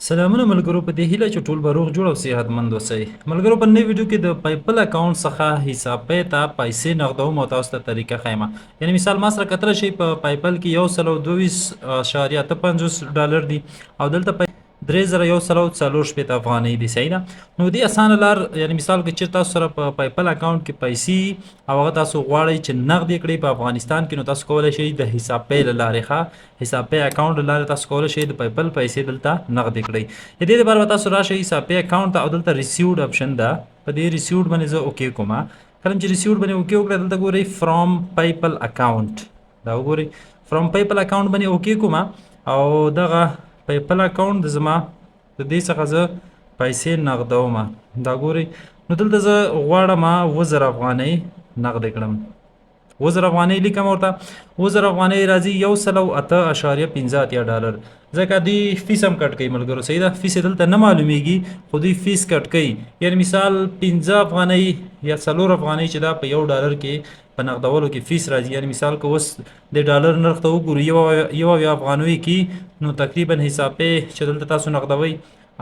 سلامونه ملګرو، په دې هیله چې ټول به روغ جوړ او صحتمند اوسئ. ملګرو، په نوې ویډیو کې د پیپل اکاونټ څخه حساب پې ته پیسې نغدوم او تاسو ته طریقه ښیم. یعنې مثال ما سره کتلی شئ په پیپل کې 122.58 ډالر دي او دلته 3140 افغانۍ دي. صحیح ده. نو دې اسانه لار، یعنې مثال که چېرته تاسو سره په پیپل اکاونټ کې پیسې او هغه تاسو غواړئ چې نغد یې کړئ په افغانستان کې، نو تاسو کولی شئ د حساب پې له لارې حساب پې اکاونټ له لارې تاسو کولی شئ د پیپل پیسې دلته نغد کړئ. د دې لپاره به تاسو راشئ حساب پې اکاونټ ته او دلته ریسیوډ اپشن ده. په دې ریسیوډ باندې زه اوکې کوم. کله چې ریسیوډ باندې اوکې وکړه، دلته ګورئ فرام پیپل اکاونټ، دا وګورئ فرام پیپل اکاونټ باندې اوکې کوم او دغه پیپل اکاونټ د زما د دې څخه زه پیسې نغدوم. دا ګورئ، نو دلته زه غواړم 2000 افغانۍ نغد کړم. 2000 افغانۍ لیکم ورته. 2000 افغانۍ راځي 108.15 ډالر. ځکه دوی فیس هم کټ کوي ملګرو. صحیح ده. فیس یې دلته نه معلومیږي خو دوی فیس کټ کوي. یعنې مثال 15 افغانۍ یا 4 افغانۍ چې دا په 1 ډالر کې په نغدولو کې فیس راځي. یعنې مثال که اوس د ډالر نرخ ته وګورو 1 افغانۍ کې، نو تقریبا حساب پې چې دلته تاسو نغدوئ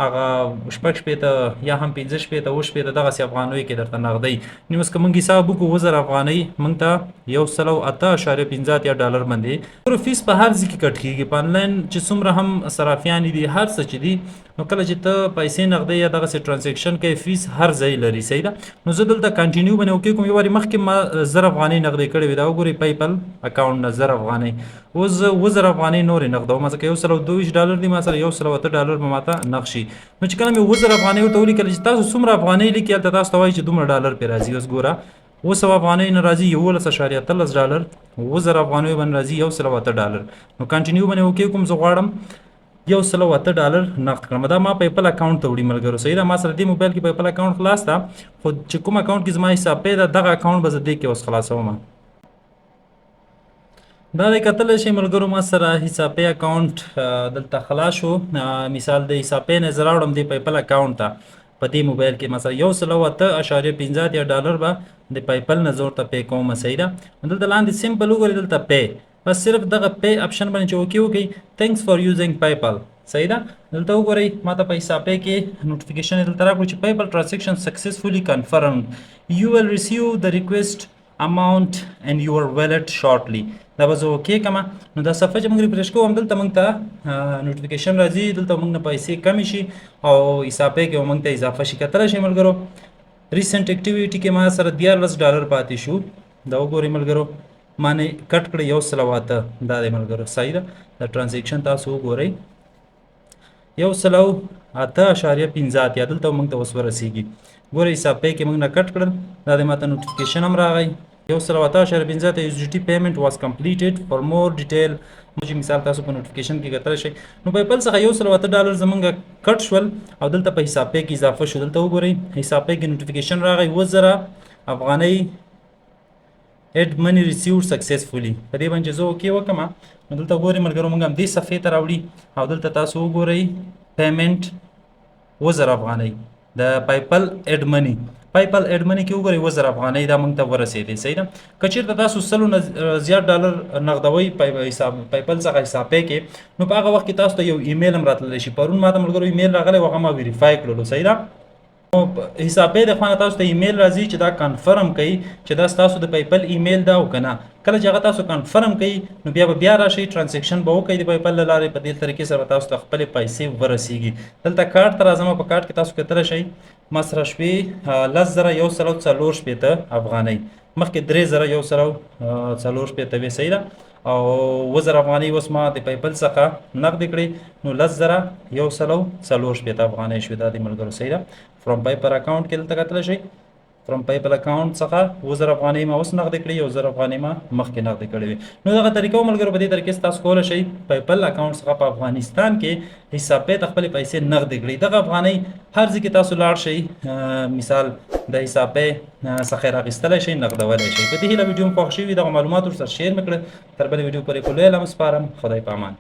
هغه 6 یا هم 15 اوه دغسې افغانیو کې درته نغدئ. نو اوس که موږ حساب وکړو 2000 افغانۍ موږ ته 108.15 ډالر باندې فیس په هر ځای کې کټ کېږي. په انلاین چې څومره هم صرافیان دي، هر څه چې دي، نو کله چې ته پیسې نغدئ یا دغسې ټرانزیکشن کوي، فیس هر ځای لري. صحیح ده. نو زه دلته کنټینیو باندې اوکې کوم. یو وارې مخکې ما 1000 افغانۍ نغدې کړې وې، دا وګورئ پیپل اکاونټ نه 1000 افغانۍ. اوس زه 2000 افغانۍ نورې نغدوم، ځکه 122 ډالر دي ما سره، 108 ډالر به ماته نغد شي. نو چې کله مې 2000 افغانۍ ورته ولیکل چې تاسو څومره افغانۍ لیکي، هلته تاسو ته وایي چې دومره ډالر پرې راځي. اوس ګوره 200 افغانۍ نه راځي 11.13 ډالر، 2000 افغانۍ باندې راځي 108 ډالر. نو کنټینیو باندې اوکې کوم. زه غواړم 108 ډالر نغد کړم. دا ما پیپل اکاونټ ته وړي ملګرو. صحیح ده. ما سره دې موبایل کې پیپل اکاونټ خلاص ده، خو چې کوم اکاونټ کې زما حساب پې ده، دغه اکاونټ به زه دې کې اوس خلاصوم. دا دی کتلی شئ ملګرو، ما سره حساب پې اکاونټ دلته خلاص شو. مثال د حساب پې نه زه راوړم دې پیپل اکاونټ ته په دې موبایل کې مثلا 108.15 ډالر به د پیپل نه زه ورته پې کوم. صحیح ده. دلته لاندې سمپل وګورئ، دلته پې، بس صرف دغه پې اپشن باندې چې اوکې وکړئ، تھینکس فار یوزینګ پیپل. صحیح ده. دلته وګورئ ما ته په حساب پې کې نوټیفیکیشن دلته راکړو چې پیپل ټرانزیکشن سکسسفولي کنفرمډ، یو ویل ریسیو د ریکویسټ اماونټ ان یور ویلټ شارټلی. دا به زه اوکې کړم. نو دا صفحه چې موږ ریفریش کوو، دلته موږ ته نوټیفیکیشن راځي، دلته موږ نه پیسې کمې شي او حساب پې کې موږ ته اضافه شي. کتلی شئ ملګرو، ریسنټ اکټیویټي کې ما سره 14 ډالر پاتې شو. دا وګورئ ملګرو، ما نه کټ کړی 108. دا دی ملګرو. صحیح ده. دا ټرانزیکشن تاسو وګورئ 108.15 دلته موږ ته اوس ورسېږي. ګورئ حساب پې کې موږ نه کټ کړل. دا دی ما ته نوټیفیکیشن هم راغی 108.15 USDT payment was completed. for more detail چې مثال تاسو په نوټیفیکیشن کې کتلی شئ. نو پیپل څخه 108 ډالر زمونږ کټ شول او دلته په حساب پې کې اضافه شو. دلته وګورئ حساب پې کې نوټیفیکیشن راغی 2000 افغانۍ اډ منی ریسیوډ سکسسفولي. په دې باندې زه اوکې وکړم. نو دلته وګورئ ملګرو، موږ هم دې صفحې ته راوړي او دلته تاسو وګورئ پیمنټ 2000 افغانۍ د پیپل اډ منی. پیپل اډ منی کې وګورئ 2000 افغانۍ دا موږ ته ورسېدې. صحیح ده. که چېرته تاسو 100 نه زیات ډالر نغدوئ حساب پیپل څخه حساب پې کې، نو په هغه وخت کې تاسو ته یو ایمیل هم راتللی شي. پرون ما ته ملګرو ایمیل راغلی و، هغه ما ویریفای کړلو. صحیح ده. حساب پې د خوا نه تاسو ته ایمیل راځي چې دا کنفرم کوي چې دا ستاسو د پیپل ایمیل ده او که نه. کله چې هغه تاسو کنفرم کوي، نو بیا راشئ ټرانزیکشن به وکړئ د پیپل له لارې. په دې طریقې سره تاسو ته خپلې پیسې ورسیږي. دلته کارت ته راځم. په کارت کې تاسو کتلی شئ ما سره شوې 10,140 افغانۍ، مخکې 3,140 وې. صحیح ده. او 2000 افغانۍ اوس ما د پیپل څخه نغدې کړې، نو 10,140 افغانۍ شوې. دا د ملګرو. صحیح ده. فرام پیپل اکاونټ کې دلته کتلی شئ فرام پیپل اکاونټ څخه 2000 افغانۍ ما اوس نغدې کړې، 1000 افغانۍ ما مخکې نغدې کړې وې. نو دغه طریقه ملګرو، په دې طریقې تاسو کولی شئ پیپل اکاونټ څخه په افغانستان کې حساب پې ته خپلې پیسې نغدې کړئ. دغه افغانۍ هر ځای کې تاسو لاړ شئ، مثال د حساب پې څخه یې راخیستلی شئ، نغدولی شئ. په دې هیله ویډیو مو خوښ شوي، دغه معلومات ورسره شیر مې کړه. تر بلې ویډیو پورې په لویه لم سپارم. خدای په امان.